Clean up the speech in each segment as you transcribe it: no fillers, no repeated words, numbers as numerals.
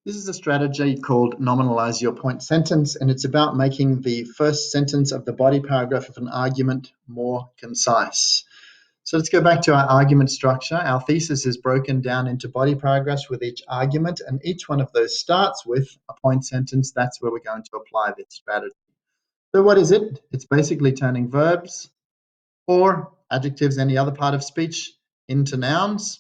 This is a strategy called Nominalise your point sentence, and it's about making the first sentence of the body paragraph of an argument more concise. So let's go back to our argument structure. Our thesis is broken down into body paragraphs with each argument, and each one of those starts with a point sentence. That's where we're going to apply this strategy. So what is it? It's basically turning verbs or adjectives, any other part of speech, into nouns.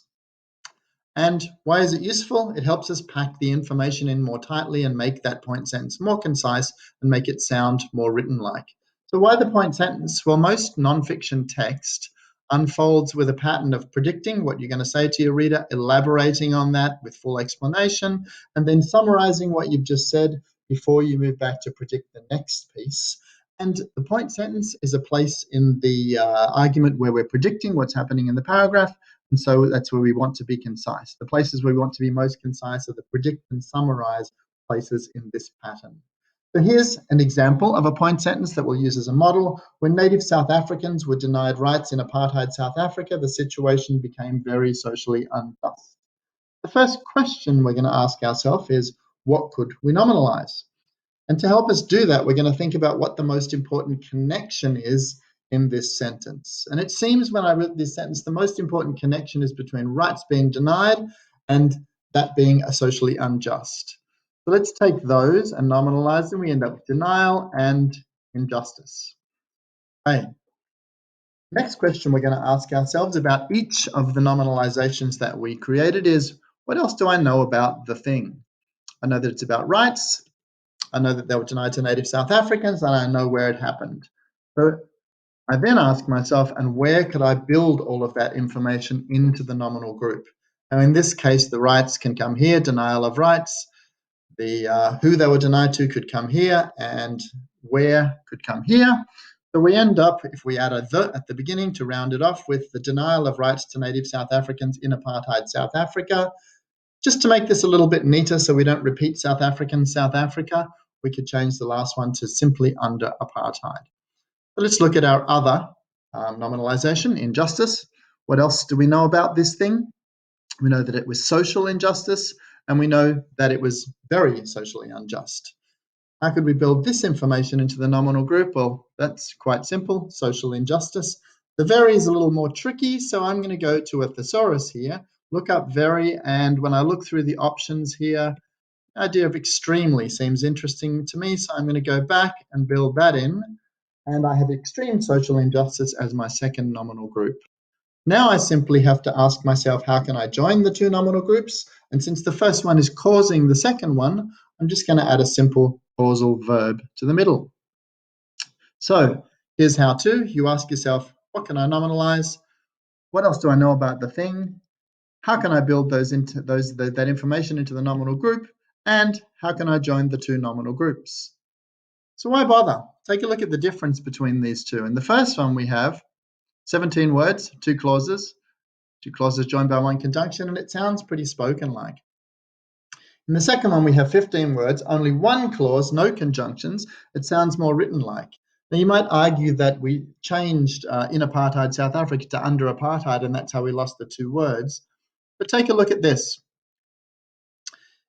And why is it useful? It helps us pack the information in more tightly and make that point sentence more concise and make it sound more written-like. So why the point sentence? Well, most nonfiction text unfolds with a pattern of predicting what you're going to say to your reader, elaborating on that with full explanation, and then summarizing what you've just said before you move back to predict the next piece. And the point sentence is a place in the argument where we're predicting what's happening in the paragraph. And so that's where we want to be concise. The places where we want to be most concise are the predict and summarize places in this pattern. So here's an example of a point sentence that we'll use as a model. When native South Africans were denied rights in apartheid South Africa, the situation became very socially unjust. The first question we're going to ask ourselves is, what could we nominalize? And to help us do that, we're going to think about what the most important connection is in this sentence. And it seems when I read this sentence, the most important connection is between rights being denied and that being socially unjust. So let's take those and nominalize them. We end up with denial and injustice. Okay. Next question we're going to ask ourselves about each of the nominalizations that we created is, what else do I know about the thing? I know that it's about rights. I know that they were denied to native South Africans, and I know where it happened. So I then ask myself, and where could I build all of that information into the nominal group? Now, in this case, the rights can come here, denial of rights. The who they were denied to could come here, and where could come here. So we end up, if we add a the at the beginning to round it off, with the denial of rights to native South Africans in apartheid South Africa. Just to make this a little bit neater so we don't repeat South Africa, we could change the last one to simply under apartheid. So let's look at our other nominalization, injustice. What else do we know about this thing? We know that it was social injustice, and we know that it was very socially unjust. How could we build this information into the nominal group? Well, that's quite simple, social injustice. The very is a little more tricky, so I'm going to go to a thesaurus here, look up very, and when I look through the options here, the idea of extremely seems interesting to me, so I'm going to go back and build that in, and I have extreme social injustice as my second nominal group. Now I simply have to ask myself, how can I join the two nominal groups? And since the first one is causing the second one, I'm just going to add a simple causal verb to the middle. So here's how to. You ask yourself, what can I nominalize? What else do I know about the thing? How can I build that information into the nominal group? And how can I join the two nominal groups? So why bother? Take a look at the difference between these two. In the first one, we have 17 words, two clauses joined by one conjunction, and it sounds pretty spoken-like. In the second one, we have 15 words, only one clause, no conjunctions. It sounds more written-like. Now, you might argue that we changed in apartheid South Africa to under apartheid, and that's how we lost the two words. But take a look at this.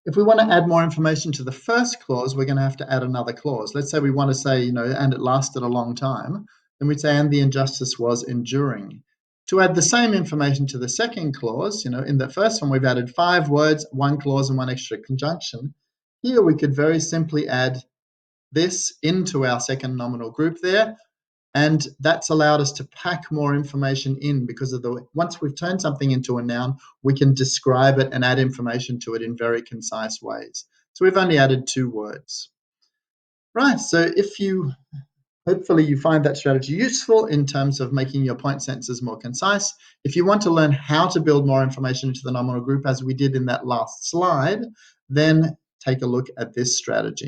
If we want to add more information to the first clause, we're going to have to add another clause. Let's say we want to say, and it lasted a long time. Then we'd say, and the injustice was enduring. To add the same information to the second clause, in the first one, we've added 5 words, 1 clause, and 1 extra conjunction. Here, we could very simply add this into our second nominal group there. And that's allowed us to pack more information in because of once we've turned something into a noun, we can describe it and add information to it in very concise ways. So we've only added 2 words. Right, so hopefully you find that strategy useful in terms of making your point sentences more concise. If you want to learn how to build more information into the nominal group as we did in that last slide, then take a look at this strategy.